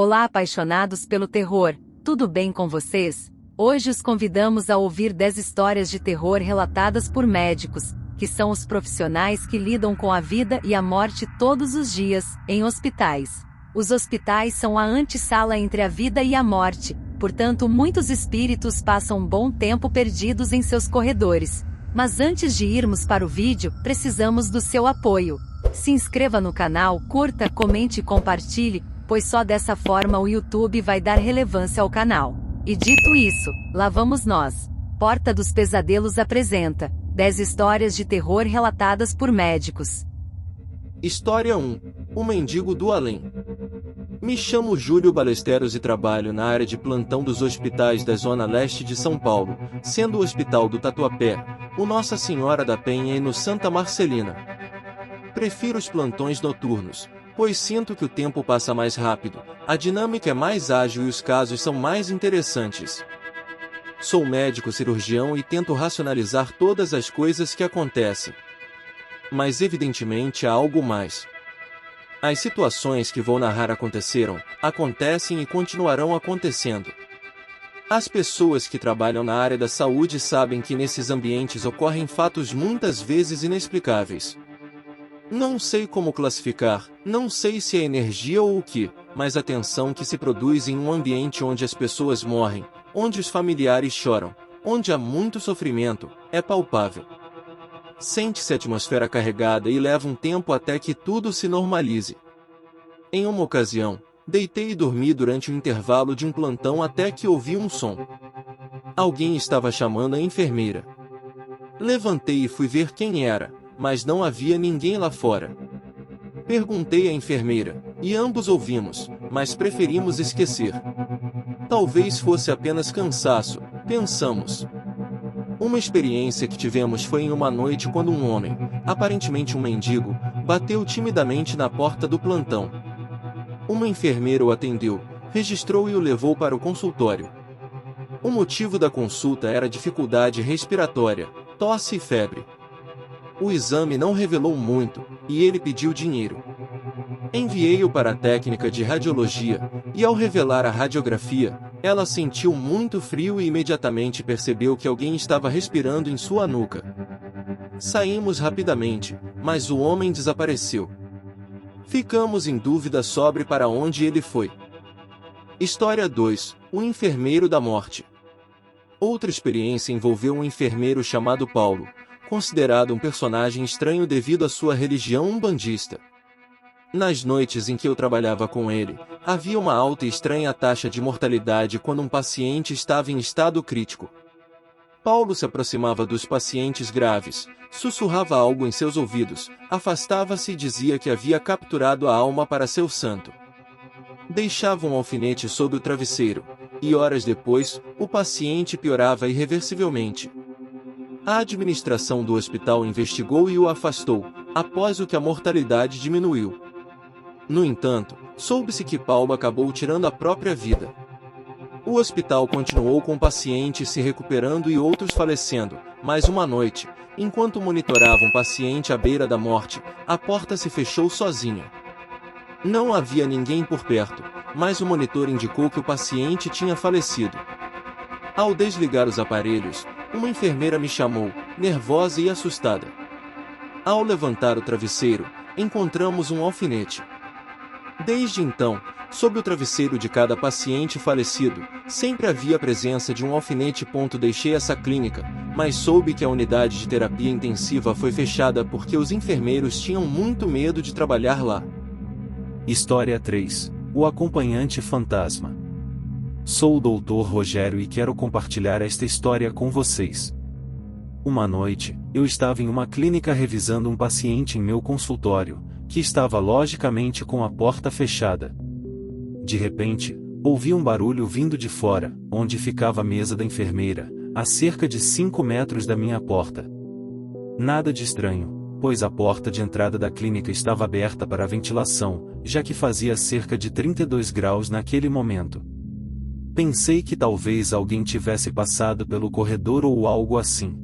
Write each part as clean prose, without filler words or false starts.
Olá, apaixonados pelo terror, tudo bem com vocês? Hoje os convidamos a ouvir 10 histórias de terror relatadas por médicos, que são os profissionais que lidam com a vida e a morte todos os dias, em hospitais. Os hospitais são a antessala entre a vida e a morte, portanto muitos espíritos passam um bom tempo perdidos em seus corredores. Mas antes de irmos para o vídeo, precisamos do seu apoio. Se inscreva no canal, curta, comente e compartilhe, pois só dessa forma o YouTube vai dar relevância ao canal. E dito isso, lá vamos nós. Porta dos Pesadelos apresenta 10 histórias de terror relatadas por médicos. História 1. O Mendigo do Além. Me chamo Júlio Balesteros e trabalho na área de plantão dos hospitais da Zona Leste de São Paulo, sendo o Hospital do Tatuapé, o Nossa Senhora da Penha e no Santa Marcelina. Prefiro os plantões noturnos, pois sinto que o tempo passa mais rápido, a dinâmica é mais ágil e os casos são mais interessantes. Sou médico cirurgião e tento racionalizar todas as coisas que acontecem. Mas evidentemente há algo mais. As situações que vou narrar aconteceram, acontecem e continuarão acontecendo. As pessoas que trabalham na área da saúde sabem que nesses ambientes ocorrem fatos muitas vezes inexplicáveis. Não sei como classificar, não sei se é energia ou o que, mas a tensão que se produz em um ambiente onde as pessoas morrem, onde os familiares choram, onde há muito sofrimento, é palpável. Sente-se a atmosfera carregada e leva um tempo até que tudo se normalize. Em uma ocasião, deitei e dormi durante o intervalo de um plantão até que ouvi um som. Alguém estava chamando a enfermeira. Levantei e fui ver quem era, mas não havia ninguém lá fora. Perguntei à enfermeira, e ambos ouvimos, mas preferimos esquecer. Talvez fosse apenas cansaço, pensamos. Uma experiência que tivemos foi em uma noite quando um homem, aparentemente um mendigo, bateu timidamente na porta do plantão. Uma enfermeira o atendeu, registrou e o levou para o consultório. O motivo da consulta era dificuldade respiratória, tosse e febre. O exame não revelou muito, e ele pediu dinheiro. Enviei-o para a técnica de radiologia, e ao revelar a radiografia, ela sentiu muito frio e imediatamente percebeu que alguém estava respirando em sua nuca. Saímos rapidamente, mas o homem desapareceu. Ficamos em dúvida sobre para onde ele foi. História 2. O Enfermeiro da Morte. Outra experiência envolveu um enfermeiro chamado Paulo, considerado um personagem estranho devido à sua religião umbandista. Nas noites em que eu trabalhava com ele, havia uma alta e estranha taxa de mortalidade quando um paciente estava em estado crítico. Paulo se aproximava dos pacientes graves, sussurrava algo em seus ouvidos, afastava-se e dizia que havia capturado a alma para seu santo. Deixava um alfinete sob o travesseiro, e horas depois, o paciente piorava irreversivelmente. A administração do hospital investigou e o afastou, após o que a mortalidade diminuiu. No entanto, soube-se que Paulo acabou tirando a própria vida. O hospital continuou com pacientes se recuperando e outros falecendo, mas uma noite, enquanto monitorava um paciente à beira da morte, a porta se fechou sozinha. Não havia ninguém por perto, mas o monitor indicou que o paciente tinha falecido. Ao desligar os aparelhos, uma enfermeira me chamou, nervosa e assustada. Ao levantar o travesseiro, encontramos um alfinete. Desde então, sob o travesseiro de cada paciente falecido, sempre havia a presença de um alfinete. Deixei essa clínica, mas soube que a unidade de terapia intensiva foi fechada porque os enfermeiros tinham muito medo de trabalhar lá. História 3. O Acompanhante Fantasma. Sou o Dr. Rogério e quero compartilhar esta história com vocês. Uma noite, eu estava em uma clínica revisando um paciente em meu consultório, que estava logicamente com a porta fechada. De repente, ouvi um barulho vindo de fora, onde ficava a mesa da enfermeira, a cerca de 5 metros da minha porta. Nada de estranho, pois a porta de entrada da clínica estava aberta para a ventilação, já que fazia cerca de 32 graus naquele momento. Pensei que talvez alguém tivesse passado pelo corredor ou algo assim.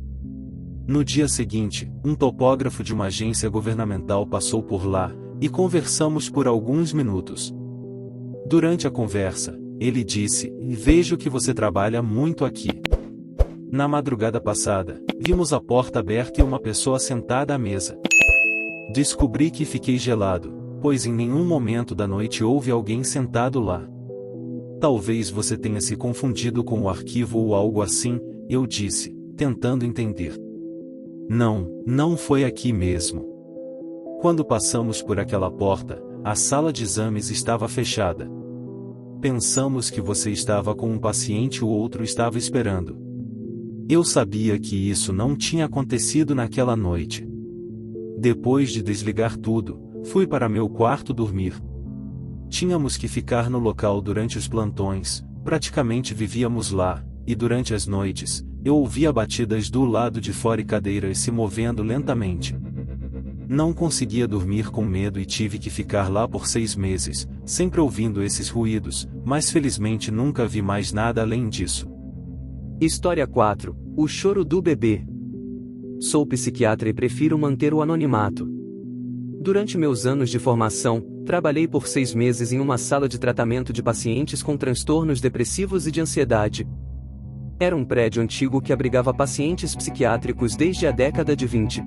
No dia seguinte, um topógrafo de uma agência governamental passou por lá, e conversamos por alguns minutos. Durante a conversa, ele disse: "Vejo que você trabalha muito aqui. Na madrugada passada, vimos a porta aberta e uma pessoa sentada à mesa. Descobri que fiquei gelado, pois em nenhum momento da noite houve alguém sentado lá. Talvez você tenha se confundido com o arquivo ou algo assim", eu disse, tentando entender. Não foi aqui mesmo. Quando passamos por aquela porta, a sala de exames estava fechada. Pensamos que você estava com um paciente ou outro estava esperando. Eu sabia que isso não tinha acontecido naquela noite. Depois de desligar tudo, fui para meu quarto dormir. Tínhamos que ficar no local durante os plantões, praticamente vivíamos lá, e durante as noites, eu ouvia batidas do lado de fora e cadeiras se movendo lentamente. Não conseguia dormir com medo e tive que ficar lá por 6 meses, sempre ouvindo esses ruídos, mas felizmente nunca vi mais nada além disso. História 4. O choro do bebê. Sou psiquiatra e prefiro manter o anonimato. Durante meus anos de formação, trabalhei por 6 meses em uma sala de tratamento de pacientes com transtornos depressivos e de ansiedade. Era um prédio antigo que abrigava pacientes psiquiátricos desde a década de 20.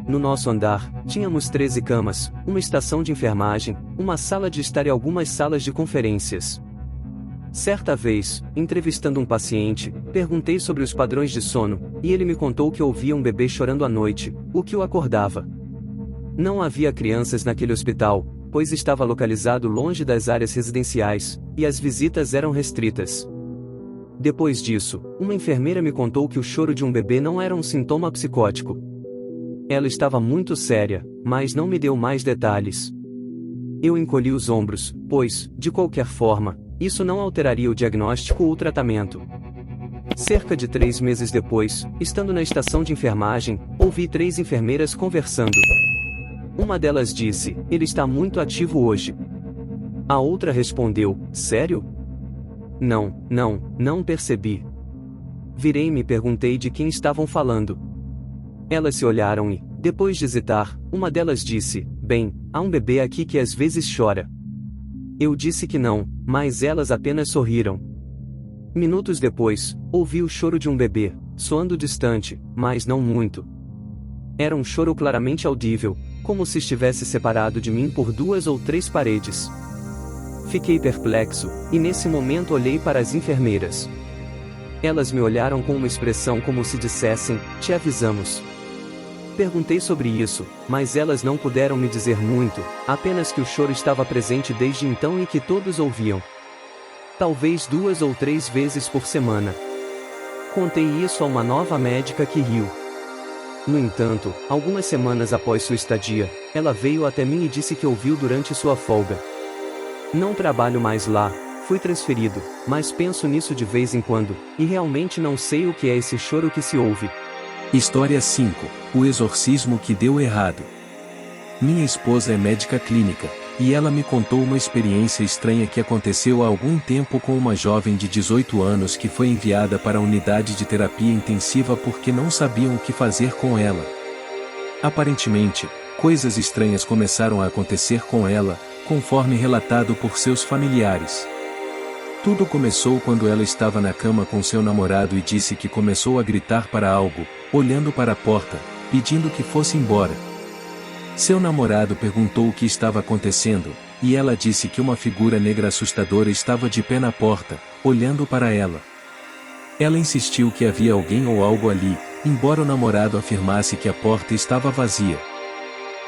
No nosso andar, tínhamos 13 camas, uma estação de enfermagem, uma sala de estar e algumas salas de conferências. Certa vez, entrevistando um paciente, perguntei sobre os padrões de sono, e ele me contou que ouvia um bebê chorando à noite, o que o acordava. Não havia crianças naquele hospital, pois estava localizado longe das áreas residenciais, e as visitas eram restritas. Depois disso, uma enfermeira me contou que o choro de um bebê não era um sintoma psicótico. Ela estava muito séria, mas não me deu mais detalhes. Eu encolhi os ombros, pois, de qualquer forma, isso não alteraria o diagnóstico ou o tratamento. Cerca de 3 meses depois, estando na estação de enfermagem, ouvi 3 enfermeiras conversando. Uma delas disse: "Ele está muito ativo hoje." A outra respondeu: "Sério?" Não percebi." Virei-me e perguntei de quem estavam falando. Elas se olharam e, depois de hesitar, uma delas disse: "Bem, há um bebê aqui que às vezes chora." Eu disse que não, mas elas apenas sorriram. Minutos depois, ouvi o choro de um bebê, soando distante, mas não muito. Era um choro claramente audível, como se estivesse separado de mim por 2 ou 3 paredes. Fiquei perplexo, e nesse momento olhei para as enfermeiras. Elas me olharam com uma expressão como se dissessem: "Te avisamos." Perguntei sobre isso, mas elas não puderam me dizer muito, apenas que o choro estava presente desde então e que todos ouviam. Talvez 2 ou 3 vezes por semana. Contei isso a uma nova médica que riu. No entanto, algumas semanas após sua estadia, ela veio até mim e disse que ouviu durante sua folga. "Não trabalho mais lá, fui transferido, mas penso nisso de vez em quando, e realmente não sei o que é esse choro que se ouve." História 5. O exorcismo que deu errado. Minha esposa é médica clínica, e ela me contou uma experiência estranha que aconteceu há algum tempo com uma jovem de 18 anos que foi enviada para a unidade de terapia intensiva porque não sabiam o que fazer com ela. Aparentemente, coisas estranhas começaram a acontecer com ela, conforme relatado por seus familiares. Tudo começou quando ela estava na cama com seu namorado e disse que começou a gritar para algo, olhando para a porta, pedindo que fosse embora. Seu namorado perguntou o que estava acontecendo, e ela disse que uma figura negra assustadora estava de pé na porta, olhando para ela. Ela insistiu que havia alguém ou algo ali, embora o namorado afirmasse que a porta estava vazia.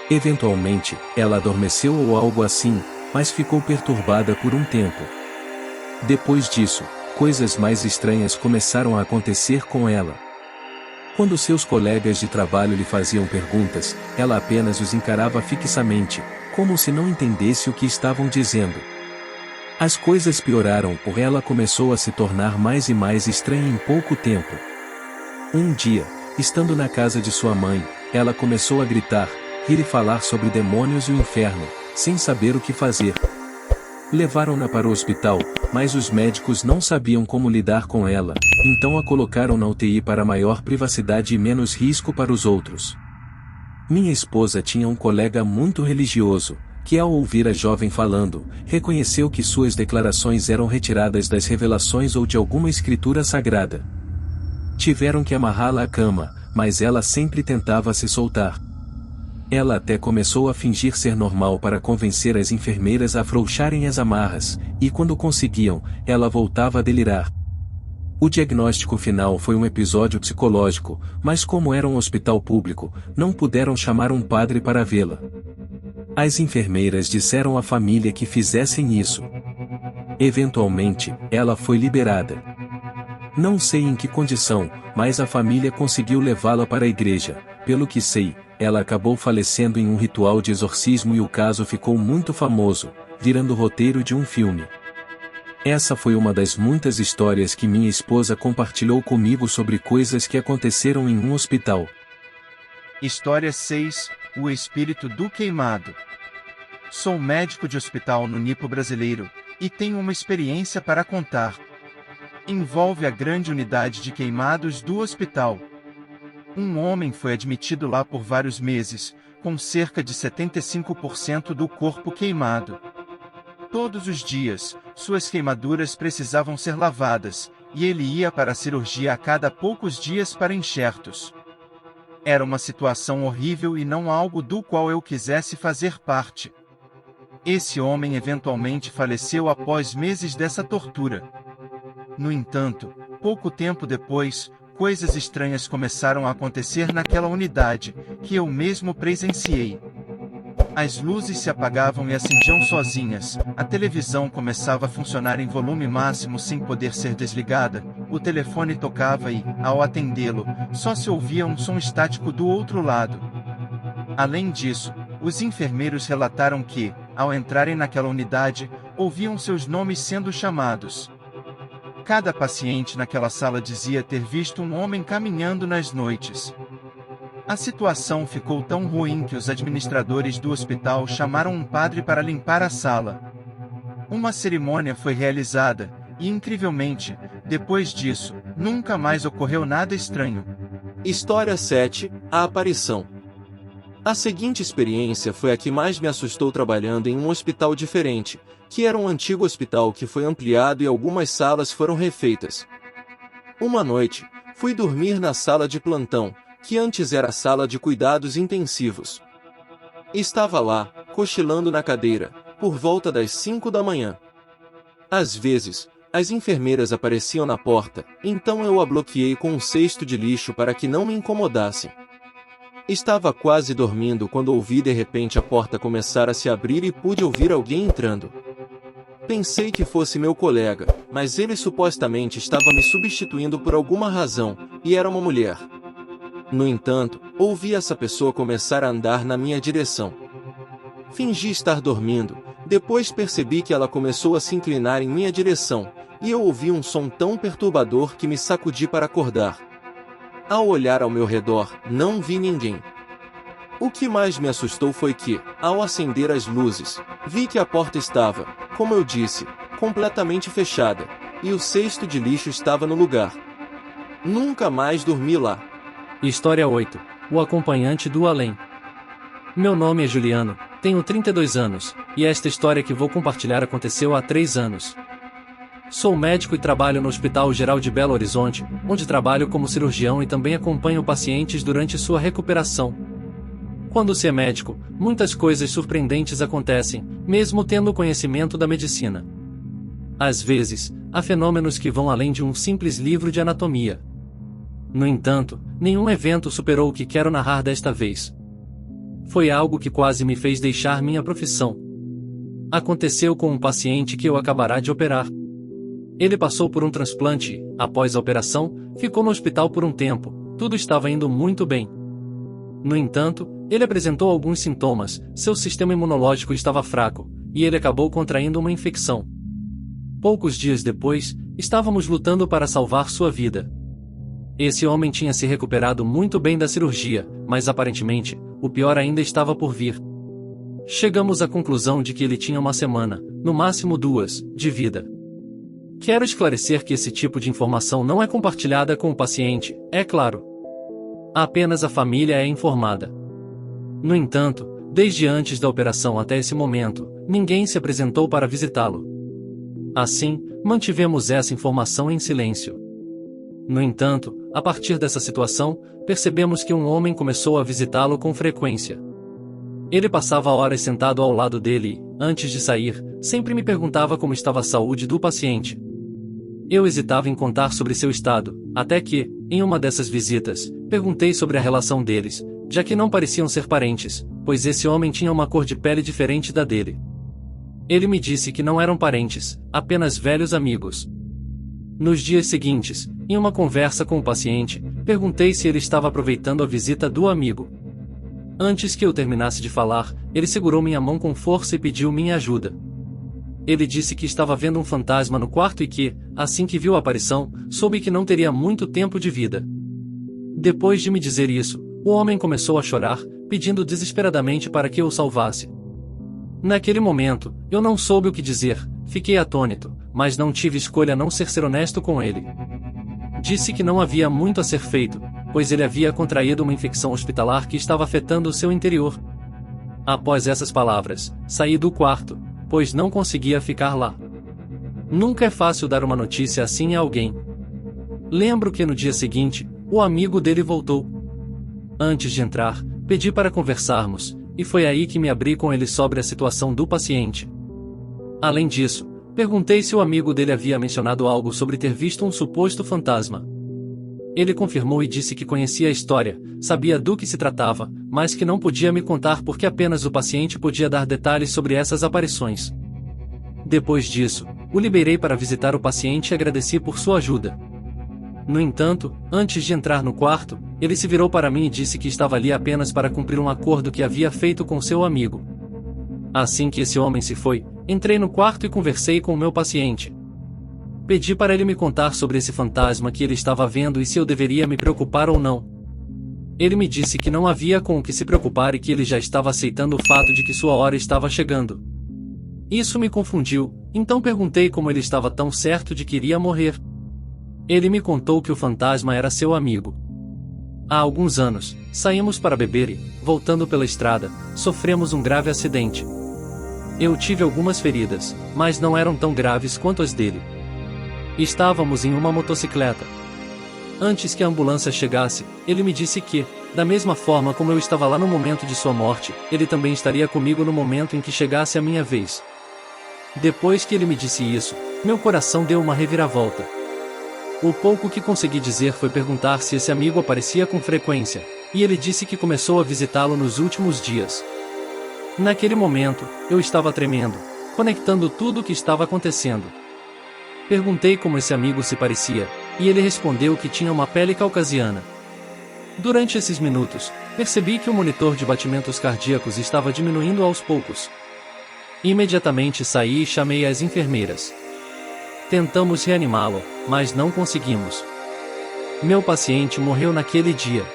Eventualmente, ela adormeceu ou algo assim, mas ficou perturbada por um tempo. Depois disso, coisas mais estranhas começaram a acontecer com ela. Quando seus colegas de trabalho lhe faziam perguntas, ela apenas os encarava fixamente, como se não entendesse o que estavam dizendo. As coisas pioraram porque ela começou a se tornar mais e mais estranha em pouco tempo. Um dia, estando na casa de sua mãe, ela começou a gritar, rir e falar sobre demônios e o inferno, sem saber o que fazer. Levaram-na para o hospital, mas os médicos não sabiam como lidar com ela, então a colocaram na UTI para maior privacidade e menos risco para os outros. Minha esposa tinha um colega muito religioso, que ao ouvir a jovem falando, reconheceu que suas declarações eram retiradas das revelações ou de alguma escritura sagrada. Tiveram que amarrá-la à cama, mas ela sempre tentava se soltar. Ela até começou a fingir ser normal para convencer as enfermeiras a afrouxarem as amarras, e quando conseguiam, ela voltava a delirar. O diagnóstico final foi um episódio psicológico, mas como era um hospital público, não puderam chamar um padre para vê-la. As enfermeiras disseram à família que fizessem isso. Eventualmente, ela foi liberada. Não sei em que condição, mas a família conseguiu levá-la para a igreja. Pelo que sei, ela acabou falecendo em um ritual de exorcismo e o caso ficou muito famoso, virando roteiro de um filme. Essa foi uma das muitas histórias que minha esposa compartilhou comigo sobre coisas que aconteceram em um hospital. História 6. O espírito do queimado. Sou médico de hospital no Nipo brasileiro, e tenho uma experiência para contar. Envolve a grande unidade de queimados do hospital. Um homem foi admitido lá por vários meses, com cerca de 75% do corpo queimado. Todos os dias, suas queimaduras precisavam ser lavadas, e ele ia para a cirurgia a cada poucos dias para enxertos. Era uma situação horrível e não algo do qual eu quisesse fazer parte. Esse homem eventualmente faleceu após meses dessa tortura. No entanto, pouco tempo depois, coisas estranhas começaram a acontecer naquela unidade, que eu mesmo presenciei. As luzes se apagavam e acendiam sozinhas, a televisão começava a funcionar em volume máximo sem poder ser desligada, o telefone tocava e, ao atendê-lo, só se ouvia um som estático do outro lado. Além disso, os enfermeiros relataram que, ao entrarem naquela unidade, ouviam seus nomes sendo chamados. Cada paciente naquela sala dizia ter visto um homem caminhando nas noites. A situação ficou tão ruim que os administradores do hospital chamaram um padre para limpar a sala. Uma cerimônia foi realizada, e incrivelmente, depois disso, nunca mais ocorreu nada estranho. História 7. A aparição. A seguinte experiência foi a que mais me assustou trabalhando em um hospital diferente, que era um antigo hospital que foi ampliado e algumas salas foram refeitas. Uma noite, fui dormir na sala de plantão, que antes era a sala de cuidados intensivos. Estava lá, cochilando na cadeira, por volta das 5 da manhã. Às vezes, as enfermeiras apareciam na porta, então eu a bloqueei com um cesto de lixo para que não me incomodassem. Estava quase dormindo quando ouvi de repente a porta começar a se abrir e pude ouvir alguém entrando. Pensei que fosse meu colega, mas ele supostamente estava me substituindo por alguma razão, e era uma mulher. No entanto, ouvi essa pessoa começar a andar na minha direção. Fingi estar dormindo, depois percebi que ela começou a se inclinar em minha direção, e eu ouvi um som tão perturbador que me sacudi para acordar. Ao olhar ao meu redor, não vi ninguém. O que mais me assustou foi que, ao acender as luzes, vi que a porta estava, como eu disse, completamente fechada, e o cesto de lixo estava no lugar. Nunca mais dormi lá. História 8. O acompanhante do além. Meu nome é Juliano, tenho 32 anos, e esta história que vou compartilhar aconteceu há 3 anos. Sou médico e trabalho no Hospital Geral de Belo Horizonte, onde trabalho como cirurgião e também acompanho pacientes durante sua recuperação. Quando se é médico, muitas coisas surpreendentes acontecem, mesmo tendo conhecimento da medicina. Às vezes, há fenômenos que vão além de um simples livro de anatomia. No entanto, nenhum evento superou o que quero narrar desta vez. Foi algo que quase me fez deixar minha profissão. Aconteceu com um paciente que eu acabará de operar. Ele passou por um transplante e, após a operação, ficou no hospital por um tempo, tudo estava indo muito bem. No entanto, ele apresentou alguns sintomas, seu sistema imunológico estava fraco, e ele acabou contraindo uma infecção. Poucos dias depois, estávamos lutando para salvar sua vida. Esse homem tinha se recuperado muito bem da cirurgia, mas aparentemente, o pior ainda estava por vir. Chegamos à conclusão de que ele tinha 1 semana, no máximo 2, de vida. Quero esclarecer que esse tipo de informação não é compartilhada com o paciente, é claro. Apenas a família é informada. No entanto, Desde antes da operação até esse momento, ninguém se apresentou para visitá-lo. Assim, mantivemos essa informação em silêncio. No entanto, a partir dessa situação, percebemos que um homem começou a visitá-lo com frequência. Ele passava horas sentado ao lado dele e, antes de sair, sempre me perguntava como estava a saúde do paciente. Eu hesitava em contar sobre seu estado, até que, em uma dessas visitas, perguntei sobre a relação deles, já que não pareciam ser parentes, pois esse homem tinha uma cor de pele diferente da dele. Ele me disse que não eram parentes, apenas velhos amigos. Nos dias seguintes, em uma conversa com o paciente, perguntei se ele estava aproveitando a visita do amigo. Antes que eu terminasse de falar, ele segurou minha mão com força e pediu minha ajuda. Ele disse que estava vendo um fantasma no quarto e que, assim que viu a aparição, soube que não teria muito tempo de vida. Depois de me dizer isso, o homem começou a chorar, pedindo desesperadamente para que eu o salvasse. Naquele momento, eu não soube o que dizer, fiquei atônito, mas não tive escolha a não ser honesto com ele. Disse que não havia muito a ser feito, pois ele havia contraído uma infecção hospitalar que estava afetando o seu interior. Após essas palavras, saí do quarto, pois não conseguia ficar lá. Nunca é fácil dar uma notícia assim a alguém. Lembro que no dia seguinte, o amigo dele voltou. Antes de entrar, pedi para conversarmos, e foi aí que me abri com ele sobre a situação do paciente. Além disso, perguntei se o amigo dele havia mencionado algo sobre ter visto um suposto fantasma. Ele confirmou e disse que conhecia a história, sabia do que se tratava, mas que não podia me contar porque apenas o paciente podia dar detalhes sobre essas aparições. Depois disso, o liberei para visitar o paciente e agradeci por sua ajuda. No entanto, antes de entrar no quarto, ele se virou para mim e disse que estava ali apenas para cumprir um acordo que havia feito com seu amigo. Assim que esse homem se foi, entrei no quarto e conversei com o meu paciente. Pedi para ele me contar sobre esse fantasma que ele estava vendo e se eu deveria me preocupar ou não. Ele me disse que não havia com o que se preocupar e que ele já estava aceitando o fato de que sua hora estava chegando. Isso me confundiu, então perguntei como ele estava tão certo de que iria morrer. Ele me contou que o fantasma era seu amigo. Há alguns anos, saímos para beber e, voltando pela estrada, sofremos um grave acidente. Eu tive algumas feridas, mas não eram tão graves quanto as dele. Estávamos em uma motocicleta. Antes que a ambulância chegasse, ele me disse que, da mesma forma como eu estava lá no momento de sua morte, ele também estaria comigo no momento em que chegasse a minha vez. Depois que ele me disse isso, meu coração deu uma reviravolta. O pouco que consegui dizer foi perguntar se esse amigo aparecia com frequência, e ele disse que começou a visitá-lo nos últimos dias. Naquele momento, eu estava tremendo, conectando tudo o que estava acontecendo. Perguntei como esse amigo se parecia, e ele respondeu que tinha uma pele caucasiana. Durante esses minutos, percebi que o monitor de batimentos cardíacos estava diminuindo aos poucos. Imediatamente saí e chamei as enfermeiras. Tentamos reanimá-lo, mas não conseguimos. Meu paciente morreu naquele dia.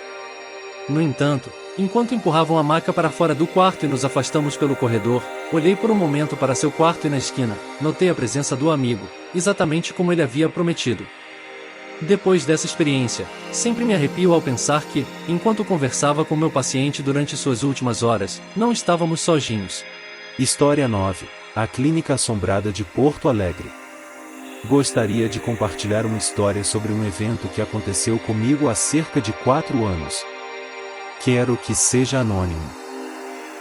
No entanto, enquanto empurravam a maca para fora do quarto e nos afastamos pelo corredor, olhei por um momento para seu quarto e na esquina, notei a presença do amigo, exatamente como ele havia prometido. Depois dessa experiência, sempre me arrepio ao pensar que, enquanto conversava com meu paciente durante suas últimas horas, não estávamos sozinhos. História 9. A Clínica Assombrada de Porto Alegre. Gostaria de compartilhar uma história sobre um evento que aconteceu comigo há cerca de 4 anos. Quero que seja anônimo.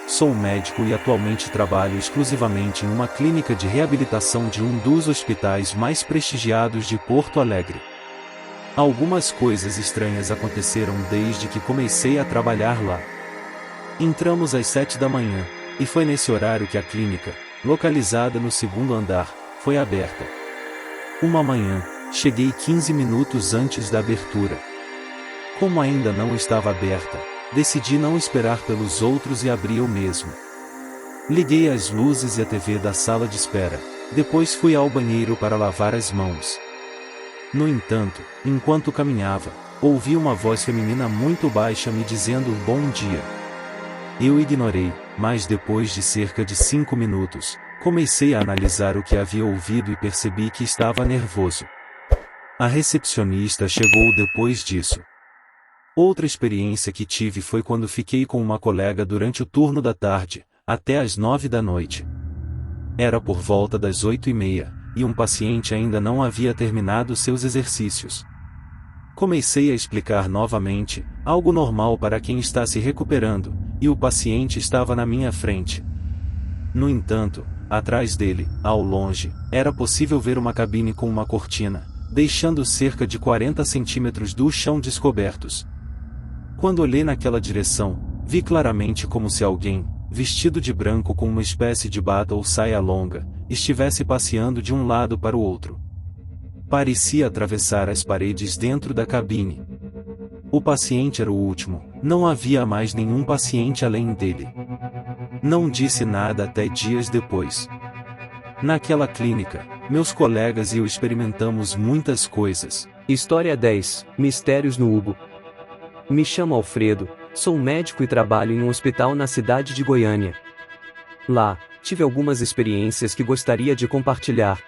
Sou médico e atualmente trabalho exclusivamente em uma clínica de reabilitação de um dos hospitais mais prestigiados de Porto Alegre. Algumas coisas estranhas aconteceram desde que comecei a trabalhar lá. Entramos às 7 da manhã, e foi nesse horário que a clínica, localizada no 2º andar, foi aberta. Uma manhã, cheguei 15 minutos antes da abertura. Como ainda não estava aberta, decidi não esperar pelos outros e abri eu mesmo. Liguei as luzes e a TV da sala de espera, depois fui ao banheiro para lavar as mãos. No entanto, enquanto caminhava, ouvi uma voz feminina muito baixa me dizendo bom dia. Eu ignorei, mas depois de cerca de 5 minutos, comecei a analisar o que havia ouvido e percebi que estava nervoso. A recepcionista chegou depois disso. Outra experiência que tive foi quando fiquei com uma colega durante o turno da tarde, até às 9 da noite. Era por volta das 8h30, e um paciente ainda não havia terminado seus exercícios. Comecei a explicar novamente, algo normal para quem está se recuperando, e o paciente estava na minha frente. No entanto, atrás dele, ao longe, era possível ver uma cabine com uma cortina, deixando cerca de 40 centímetros do chão descobertos. Quando olhei naquela direção, vi claramente como se alguém, vestido de branco com uma espécie de bata ou saia longa, estivesse passeando de um lado para o outro. Parecia atravessar as paredes dentro da cabine. O paciente era o último, não havia mais nenhum paciente além dele. Não disse nada até dias depois. Naquela clínica, meus colegas e eu experimentamos muitas coisas. História 10. Mistérios no Hugo. Me chamo Alfredo, sou médico e trabalho em um hospital na cidade de Goiânia. Lá, tive algumas experiências que gostaria de compartilhar.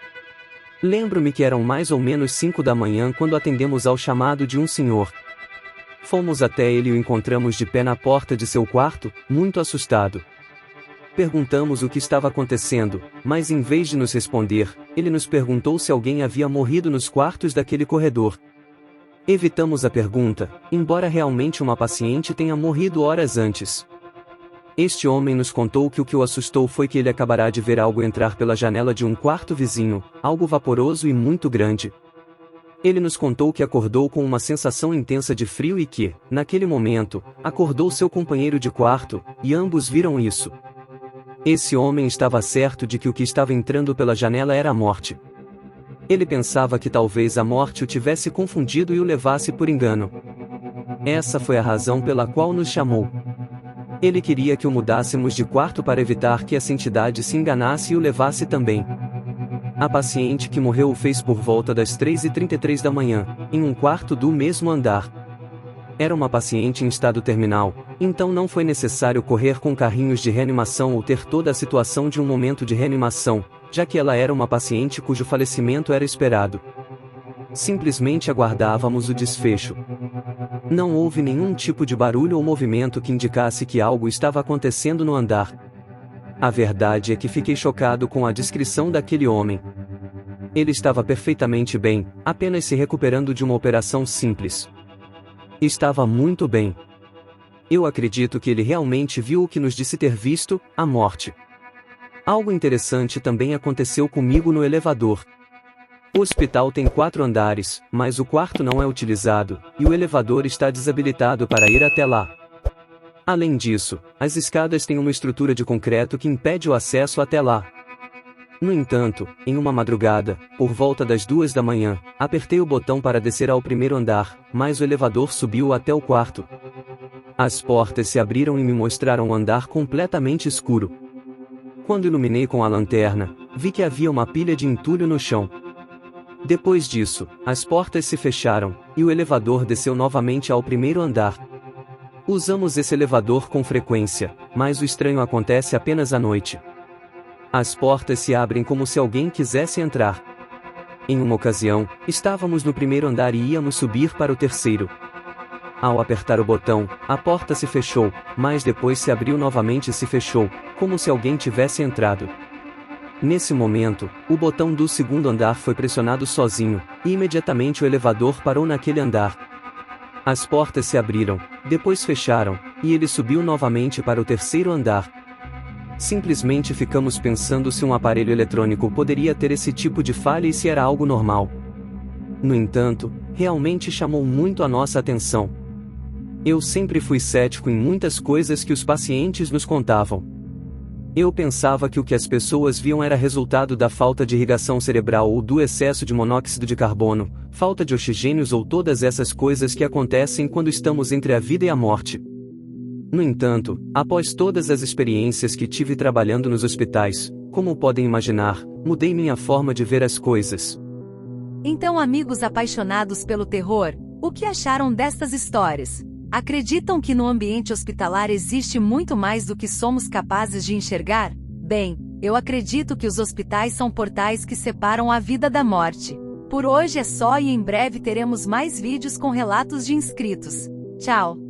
Lembro-me que eram mais ou menos 5 da manhã quando atendemos ao chamado de um senhor. Fomos até ele e o encontramos de pé na porta de seu quarto, muito assustado. Perguntamos o que estava acontecendo, mas em vez de nos responder, ele nos perguntou se alguém havia morrido nos quartos daquele corredor. Evitamos a pergunta, embora realmente uma paciente tenha morrido horas antes. Este homem nos contou que o o assustou foi que ele acabará de ver algo entrar pela janela de um quarto vizinho, algo vaporoso e muito grande. Ele nos contou que acordou com uma sensação intensa de frio e que, naquele momento, acordou seu companheiro de quarto, e ambos viram isso. Esse homem estava certo de que o que estava entrando pela janela era a morte. Ele pensava que talvez a morte o tivesse confundido e o levasse por engano. Essa foi a razão pela qual nos chamou. Ele queria que o mudássemos de quarto para evitar que essa entidade se enganasse e o levasse também. A paciente que morreu o fez por volta das 3h33 da manhã, em um quarto do mesmo andar. Era uma paciente em estado terminal, então não foi necessário correr com carrinhos de reanimação ou ter toda a situação de um momento de reanimação, já que ela era uma paciente cujo falecimento era esperado. Simplesmente aguardávamos o desfecho. Não houve nenhum tipo de barulho ou movimento que indicasse que algo estava acontecendo no andar. A verdade é que fiquei chocado com a descrição daquele homem. Ele estava perfeitamente bem, apenas se recuperando de uma operação simples. Estava muito bem. Eu acredito que ele realmente viu o que nos disse ter visto, a morte. Algo interessante também aconteceu comigo no elevador. O hospital tem 4 andares, mas o quarto não é utilizado, e o elevador está desabilitado para ir até lá. Além disso, as escadas têm uma estrutura de concreto que impede o acesso até lá. No entanto, em uma madrugada, por volta das 2 da manhã, apertei o botão para descer ao primeiro andar, mas o elevador subiu até o quarto. As portas se abriram e me mostraram um andar completamente escuro. Quando iluminei com a lanterna, vi que havia uma pilha de entulho no chão. Depois disso, as portas se fecharam, e o elevador desceu novamente ao primeiro andar. Usamos esse elevador com frequência, mas o estranho acontece apenas à noite. As portas se abrem como se alguém quisesse entrar. Em uma ocasião, estávamos no primeiro andar e íamos subir para o terceiro. Ao apertar o botão, a porta se fechou, mas depois se abriu novamente e se fechou, como se alguém tivesse entrado. Nesse momento, o botão do segundo andar foi pressionado sozinho, e imediatamente o elevador parou naquele andar. As portas se abriram, depois fecharam, e ele subiu novamente para o terceiro andar. Simplesmente ficamos pensando se um aparelho eletrônico poderia ter esse tipo de falha e se era algo normal. No entanto, realmente chamou muito a nossa atenção. Eu sempre fui cético em muitas coisas que os pacientes nos contavam. Eu pensava que o que as pessoas viam era resultado da falta de irrigação cerebral ou do excesso de monóxido de carbono, falta de oxigênios ou todas essas coisas que acontecem quando estamos entre a vida e a morte. No entanto, após todas as experiências que tive trabalhando nos hospitais, como podem imaginar, mudei minha forma de ver as coisas. Então, amigos apaixonados pelo terror, o que acharam destas histórias? Acreditam que no ambiente hospitalar existe muito mais do que somos capazes de enxergar? Bem, eu acredito que os hospitais são portais que separam a vida da morte. Por hoje é só e em breve teremos mais vídeos com relatos de inscritos. Tchau!